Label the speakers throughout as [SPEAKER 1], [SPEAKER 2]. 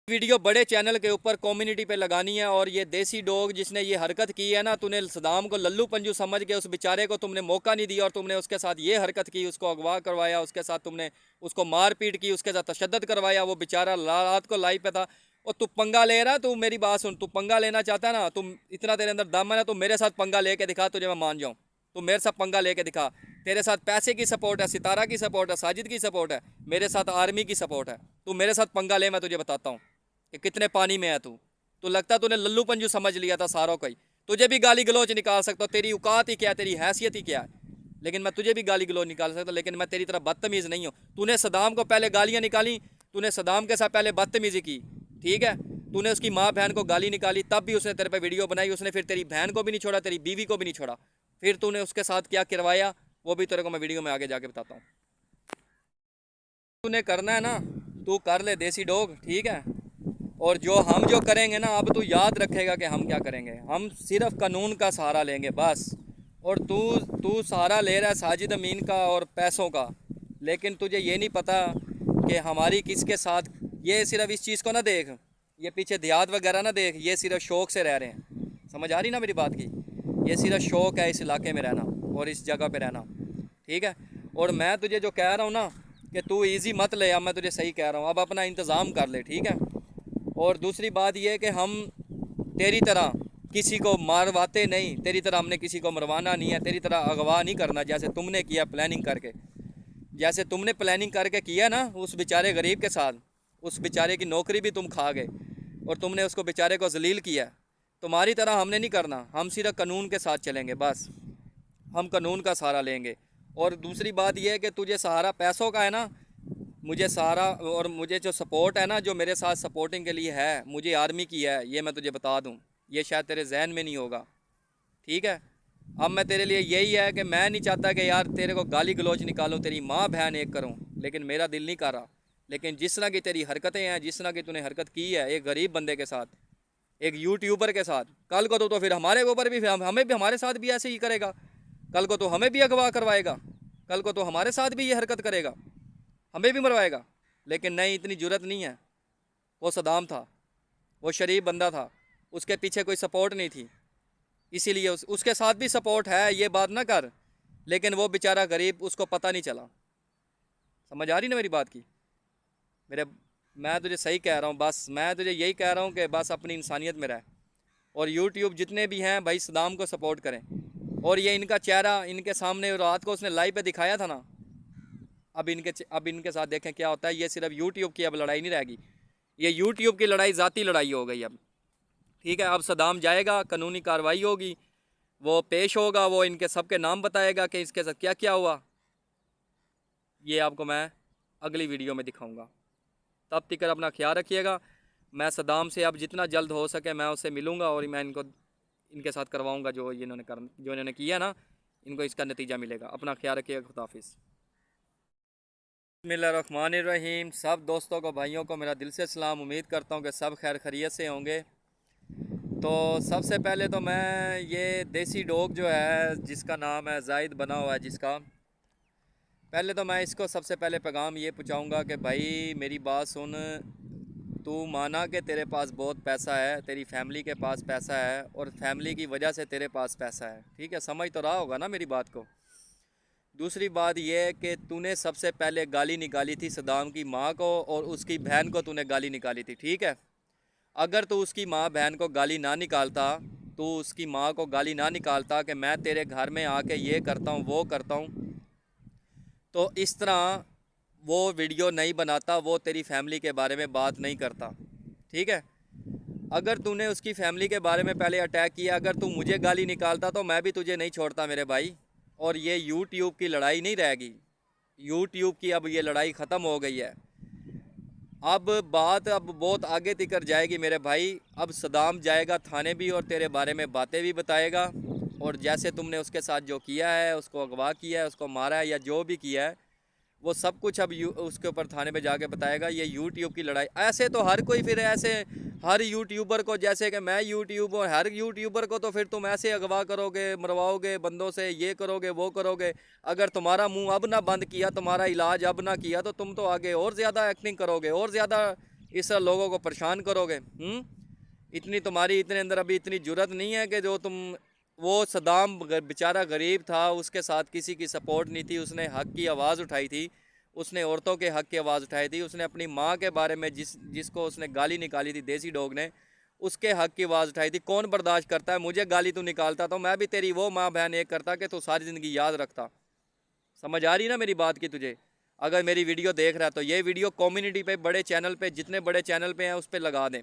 [SPEAKER 1] Video बड़े channel के ऊपर कम्युनिटी पे लगानी है। और ये देसी डॉग जिसने ये हरकत की है ना, तूने सदाम को लल्लू पंजू समझ के उस बेचारे को तुमने मौका नहीं दिया और तुमने उसके साथ ये हरकत की, उसको अगवा करवाया, उसके साथ तुमने उसको मार पीट की, उसके साथ तशद्दुद करवाया। वो बेचारा रात को लाइव पे था और तू पंगा ले रहा। तू मेरी बात सुन, तू पंगा लेना चाहता है ना, तुम इतना तेरे अंदर दम है ना, तू मेरे साथ पंगा लेके दिखा, तुझे मैं मान जाऊँ। तू मेरे साथ पंगा लेके दिखा। तेरे साथ पैसे की सपोर्ट है, सितारा की सपोर्ट है, साजिद की सपोर्ट है, मेरे साथ आर्मी की सपोर्ट है। तू मेरे साथ पंगा ले, मैं तुझे बताता हूँ कि कितने पानी में है तू। तो लगता तूने लल्लू पंजू समझ लिया था सारों को ही। तुझे भी गाली गलौज निकाल सकता हूँ, तेरी औकात ही क्या है, तेरी हैसियत ही क्या है। लेकिन मैं तुझे भी गाली गलौज निकाल सकता, लेकिन मैं तेरी तरह बदतमीज़ नहीं हूँ। तूने सदाम को पहले गालियाँ निकाली, तूने सदाम के साथ पहले बदतमीज़ी की, ठीक है। तूने उसकी माँ बहन को गाली निकाली, तब भी उसने तेरे पे वीडियो बनाई। उसने फिर तेरी बहन को भी नहीं छोड़ा, तेरी बीवी को भी नहीं छोड़ा। फिर तूने उसके साथ क्या करवाया वो भी तेरे को मैं वीडियो में आगे जाके बताता हूँ। तूने करना है ना, तू कर ले देसी डॉग, ठीक है। और जो करेंगे ना, अब तू याद रखेगा कि हम क्या करेंगे। हम सिर्फ कानून का सहारा लेंगे बस। और तू तू सहारा ले रहा है साजिद अमीन का और पैसों का, लेकिन तुझे ये नहीं पता कि हमारी किसके साथ। ये सिर्फ इस चीज़ को ना देख, ये पीछे देहात वगैरह ना देख, ये सिर्फ शौक़ से रह रहे हैं। समझ आ रही ना मेरी बात की। ये सिर्फ शौक़ है इस इलाके में रहना और इस जगह पे रहना, ठीक है। और मैं तुझे जो कह रहा हूँ ना कि तू इजी मत ले, अब मैं तुझे सही कह रहा हूँ, अब अपना इंतज़ाम कर ले, ठीक है। और दूसरी बात यह कि हम तेरी तरह किसी को मारवाते नहीं, तेरी तरह हमने किसी को मरवाना नहीं है, तेरी तरह अगवा नहीं करना जैसे तुमने किया प्लानिंग करके। जैसे तुमने प्लानिंग करके किया ना उस बेचारे गरीब के साथ, उस बेचारे की नौकरी भी तुम खा गए और तुमने उसको बेचारे को जलील किया। तुम्हारी तरह हमने नहीं करना, हम सिर्फ कानून के साथ चलेंगे बस। हम कानून का सहारा लेंगे। और दूसरी बात यह है कि तुझे सहारा पैसों का है ना, मुझे सहारा और मुझे जो सपोर्ट है ना, जो मेरे साथ सपोर्टिंग के लिए है, मुझे आर्मी की है, ये मैं तुझे बता दूं। ये शायद तेरे जहन में नहीं होगा, ठीक है। अब मैं तेरे लिए यही है कि मैं नहीं चाहता कि यार तेरे को गाली गलौज निकालूं, तेरी माँ बहन एक करूं, लेकिन मेरा दिल नहीं कर रहा। लेकिन जिस तरह की तेरी हरकतें हैं, जिस तरह की तूने हरकत की है एक गरीब बंदे के साथ, एक यूट्यूबर के साथ, कल को तो फिर हमारे ऊपर भी, हमें भी, हमारे साथ भी ऐसे ही करेगा। कल को तो हमें भी अगवा करवाएगा, कल को तो हमारे साथ भी ये हरकत करेगा, हमें भी मरवाएगा। लेकिन नहीं, इतनी जुरत नहीं है। वो सदाम था, वो शरीफ बंदा था, उसके पीछे कोई सपोर्ट नहीं थी, इसीलिए उसके साथ भी सपोर्ट है, ये बात ना कर। लेकिन वो बेचारा गरीब, उसको पता नहीं चला। समझ आ रही ना मेरी बात की मेरे। मैं तुझे सही कह रहा हूँ, बस मैं तुझे यही कह रहा हूँ कि बस अपनी इंसानियत में रह। और यूट्यूब जितने भी हैं भाई, सदाम को सपोर्ट करें। और ये इनका चेहरा इनके सामने रात को उसने लाइव पे दिखाया था ना, अब इनके साथ देखें क्या होता है। ये सिर्फ यूट्यूब की अब लड़ाई नहीं रहेगी, ये यूट्यूब की लड़ाई ज़ाती लड़ाई हो गई अब, ठीक है। अब सदाम जाएगा, कानूनी कार्रवाई होगी, वो पेश होगा, वो इनके सबके नाम बताएगा कि इसके साथ क्या क्या हुआ। ये आपको मैं अगली वीडियो में दिखाऊंगा। तब तक अपना ख्याल रखिएगा। मैं सदाम से अब जितना जल्द हो सके मैं उससे मिलूँगा और मैं इनको इनके साथ करवाऊँगा जो इन्होंने किया ना, इनको इसका नतीजा मिलेगा। अपना ख्याल रखिएगा। खुदाफिज़। बिस्मिल्लाहिर्रहमानिर्रहीम। सब दोस्तों को, भाइयों को मेरा दिल से सलाम। उम्मीद करता हूँ कि सब खैर खैरियत से होंगे। तो सबसे पहले तो मैं ये देसी डॉग जो है, जिसका नाम है जाहिद बना हुआ है जिसका, पहले तो मैं इसको सबसे पहले पैगाम ये पहुँचाऊँगा कि भाई मेरी बात सुन। तू माना कि तेरे पास बहुत पैसा है, तेरी फैमिली के पास पैसा है और फैमिली की वजह से तेरे पास पैसा है, ठीक है। समझ तो रहा होगा ना मेरी बात को। दूसरी बात यह है कि तूने सबसे पहले गाली निकाली थी सदाम की माँ को और उसकी बहन को तूने गाली निकाली थी, ठीक है। अगर तू उसकी माँ बहन को गाली ना निकालता, तो उसकी माँ को गाली ना निकालता कि मैं तेरे घर में आके ये करता हूँ वो करता हूँ, तो इस तरह वो वीडियो नहीं बनाता, वो तेरी फैमिली के बारे में बात नहीं करता, ठीक है। अगर तूने उसकी फैमिली के बारे में पहले अटैक किया, अगर तू मुझे गाली निकालता तो मैं भी तुझे नहीं छोड़ता मेरे भाई। और ये यूट्यूब की लड़ाई नहीं रहेगी, यूट्यूब की अब ये लड़ाई ख़त्म हो गई है। अब बात अब बहुत आगे तक जाएगी मेरे भाई। अब सदाम जाएगा थाने भी और तेरे बारे में बातें भी बताएगा। और जैसे तुमने उसके साथ जो किया है, उसको अगवा किया है, उसको मारा है या जो भी किया है, वो सब कुछ अब उसके ऊपर थाने पे जाके बताएगा। ये यूट्यूब की लड़ाई, ऐसे तो हर कोई फिर ऐसे, हर यूट्यूबर को, जैसे कि मैं यूट्यूबर, हर यूट्यूबर को तो फिर तुम ऐसे अगवा करोगे, मरवाओगे बंदों से, ये करोगे वो करोगे। अगर तुम्हारा मुंह अब ना बंद किया, तुम्हारा इलाज अब ना किया, तो तुम तो आगे और ज़्यादा एक्टिंग करोगे और ज़्यादा इस तरह लोगों को परेशान करोगे? इतनी तुम्हारी इतने अंदर अभी इतनी जुर्रत नहीं है कि जो तुम, वो सदाम बेचारा गरीब था, उसके साथ किसी की सपोर्ट नहीं थी, उसने हक़ की आवाज़ उठाई थी, उसने औरतों के हक़ की आवाज़ उठाई थी, उसने अपनी माँ के बारे में जिसको उसने गाली निकाली थी देसी डॉग ने, उसके हक़ की आवाज़ उठाई थी। कौन बर्दाश्त करता है? मुझे गाली तू निकालता तो मैं भी तेरी वो माँ बहन एक करता कि तू सारी ज़िंदगी याद रखता। समझ आ रही ना मेरी बात की तुझे? अगर मेरी वीडियो देख रहा है तो ये वीडियो कम्युनिटी पे, बड़े चैनल पे, जितने बड़े चैनल पे हैं उस पर लगा दें,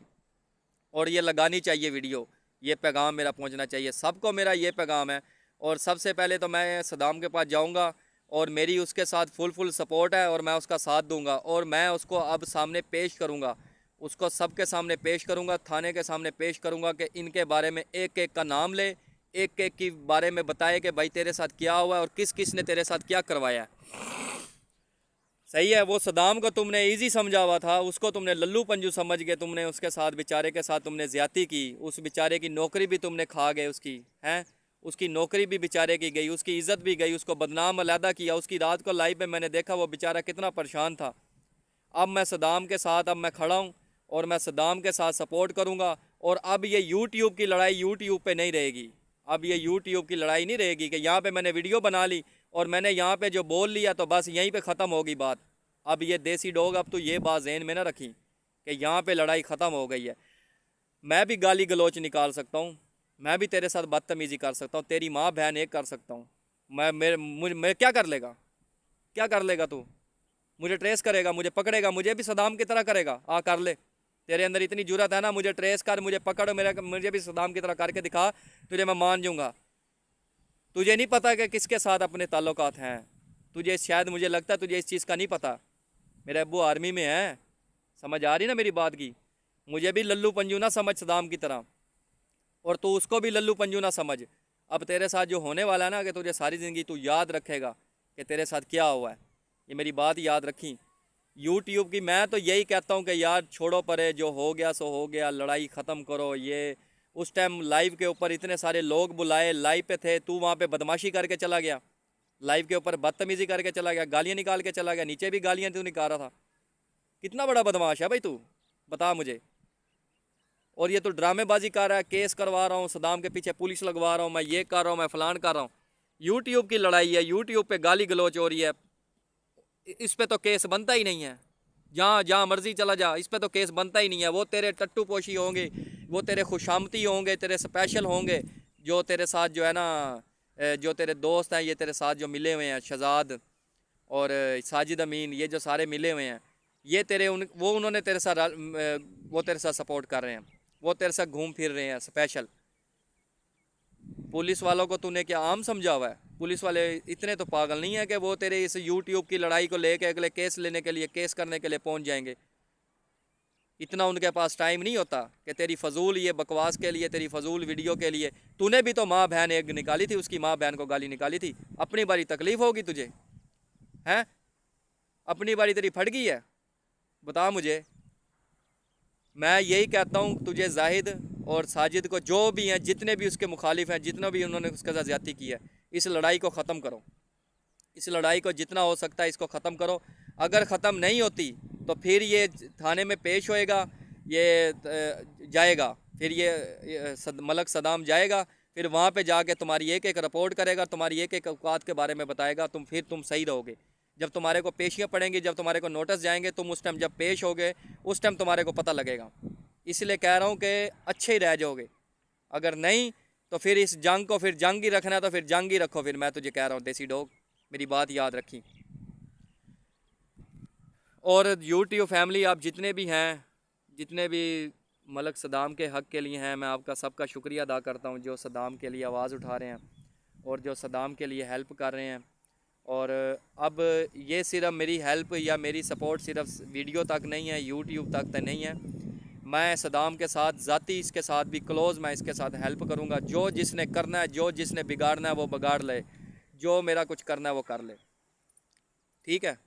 [SPEAKER 1] और ये लगानी चाहिए वीडियो। ये पैगाम मेरा पहुंचना चाहिए सबको, मेरा ये पैगाम है। और सबसे पहले तो मैं सदाम के पास जाऊंगा और मेरी उसके साथ फुल सपोर्ट है और मैं उसका साथ दूंगा, और मैं उसको अब सामने पेश करूंगा, उसको सबके सामने पेश करूंगा, थाने के सामने पेश करूंगा कि इनके बारे में एक एक का नाम ले, एक एक के बारे में बताए कि भाई तेरे साथ क्या हुआ है और किस किस ने तेरे साथ क्या करवाया है। सही है, वो सदाम को तुमने इजी समझा हुआ था, उसको तुमने लल्लू पंजू समझ के तुमने उसके साथ, बेचारे के साथ तुमने ज़्यादती की, उस बेचारे की नौकरी भी तुमने खा गए उसकी, हैं, उसकी नौकरी भी बेचारे की गई, उसकी इज़्ज़त भी गई, उसको बदनाम अलहदा किया। उसकी रात को लाइव में मैंने देखा वो बेचारा कितना परेशान था। अब मैं सदाम के साथ, अब मैं खड़ा हूँ और मैं सदाम के साथ सपोर्ट करूँगा। और अब ये यूट्यूब की लड़ाई यूट्यूब पे नहीं रहेगी। अब ये यूट्यूब की लड़ाई नहीं रहेगी कि यहाँ पे मैंने वीडियो बना ली और मैंने यहाँ पे जो बोल लिया तो बस यहीं पे ख़त्म होगी बात। अब ये देसी डॉग, अब तो ये बात ज़हन में ना रखी कि यहाँ पे लड़ाई ख़त्म हो गई है। मैं भी गाली गलोच निकाल सकता हूँ, मैं भी तेरे साथ बदतमीज़ी कर सकता हूँ, तेरी माँ बहन एक कर सकता हूँ। मैं क्या कर लेगा? क्या कर लेगा तू? मुझे ट्रेस करेगा, मुझे पकड़ेगा, मुझे भी सदाम की तरह करेगा? आ कर ले, तेरे अंदर इतनी जुर्रत है ना, मुझे ट्रेस कर, मुझे पकड़, मुझे भी सदाम की तरह करके दिखा, तुझे मैं मान जाऊँगा। तुझे नहीं पता कि किसके साथ अपने ताल्लुकात हैं, तुझे शायद, मुझे लगता है तुझे इस चीज़ का नहीं पता। मेरे अब्बू आर्मी में हैं, समझ आ रही ना मेरी बात की? मुझे भी लल्लू पंजू ना समझ सदाम की तरह, और तू उसको भी लल्लू पंजू ना समझ। अब तेरे साथ जो होने वाला है ना, कि तुझे सारी ज़िंदगी तू याद रखेगा कि तेरे साथ क्या हुआ है। ये मेरी बात याद रखी। यूट्यूब की मैं तो यही कहता हूँ कि यार छोड़ो परे, जो हो गया सो हो गया, लड़ाई ख़त्म करो। ये उस टाइम लाइव के ऊपर इतने सारे लोग बुलाए, लाइव पे थे, तू वहाँ पे बदमाशी करके चला गया, लाइव के ऊपर बदतमीज़ी करके चला गया, गालियाँ निकाल के चला गया, नीचे भी गालियाँ तू निकाल रहा था। कितना बड़ा बदमाश है भाई तू, बता मुझे। और ये तो ड्रामेबाजी कर रहा है, केस करवा रहा हूँ सदाम के पीछे, पुलिस लगवा रहा हूँ, मैं ये कर रहा हूँ, मैं फलान कर रहा हूँ। यूट्यूब की लड़ाई है, यूट्यूब पे गाली गलोच हो रही है, इस पे तो केस बनता ही नहीं है। जहाँ जहाँ मर्जी चला जा, इस पे तो केस बनता ही नहीं है। वो तेरे टट्टू पोशी होंगे, वो तेरे खुशामती होंगे, तेरे स्पेशल होंगे, जो तेरे साथ जो है ना, जो तेरे दोस्त हैं, ये तेरे साथ जो मिले हुए हैं, शहजाद और साजिद अमीन, ये जो सारे मिले हुए हैं, ये तेरे उन्होंने तेरे साथ वो तेरे साथ सपोर्ट कर रहे हैं, वो तेरे साथ घूम फिर रहे हैं स्पेशल। पुलिस वालों को तूने क्या आम समझा हुआ है? पुलिस वाले इतने तो पागल नहीं है कि वो तेरे इस यूट्यूब की लड़ाई को लेके अगले केस लेने के लिए, केस करने के लिए पहुंच जाएंगे। इतना उनके पास टाइम नहीं होता कि तेरी फजूल ये बकवास के लिए, तेरी फजूल वीडियो के लिए। तूने भी तो माँ बहन एक निकाली थी, उसकी माँ बहन को गाली निकाली थी। अपनी बारी तकलीफ़ होगी तुझे, हैं? अपनी बारी तेरी फट गई है? बता मुझे। मैं यही कहता हूँ तुझे, जाहिद और साजिद को, जो भी हैं, जितने भी उसके मुखालिफ हैं, जितना भी उन्होंने उसके साथ ज़्यादती की है, इस लड़ाई को ख़त्म करो। इस लड़ाई को जितना हो सकता है इसको ख़त्म करो। अगर ख़त्म नहीं होती तो फिर ये थाने में पेश होएगा, ये जाएगा, फिर ये मलक सदाम जाएगा, फिर वहाँ पे जाके तुम्हारी एक एक रिपोर्ट करेगा, तुम्हारी एक एक औकात के बारे में बताएगा। फिर तुम सही रहोगे। जब तुम्हारे को पेशियाँ पड़ेंगी, जब तुम्हारे को नोटिस जाएंगे, तुम उस टाइम जब पेश होगे, उस टाइम तुम्हारे को पता लगेगा। इसलिए कह रहा हूँ कि अच्छे ही रह जाओगे। अगर नहीं तो फिर इस जंग को, फिर जंग ही रखना है तो फिर जंग ही रखो। फिर मैं तुझे कह रहा हूँ देसी डॉग, मेरी बात याद रखी। और यूट्यूब फैमिली, आप जितने भी हैं, जितने भी मलक सदाम के हक़ के लिए हैं, मैं आपका सबका शुक्रिया अदा करता हूँ, जो सदाम के लिए आवाज़ उठा रहे हैं और जो सदाम के लिए हेल्प कर रहे हैं। और अब ये सिर्फ मेरी हेल्प या मेरी सपोर्ट सिर्फ वीडियो तक नहीं है, यूट्यूब तक तो नहीं है। मैं सदाम के साथ ज़ाती, इसके साथ भी क्लोज़, मैं इसके साथ हेल्प करूँगा। जो जिसने करना है, जो जिसने बिगाड़ना है वो बिगाड़ ले, जो मेरा कुछ करना है वो कर ले। ठीक है।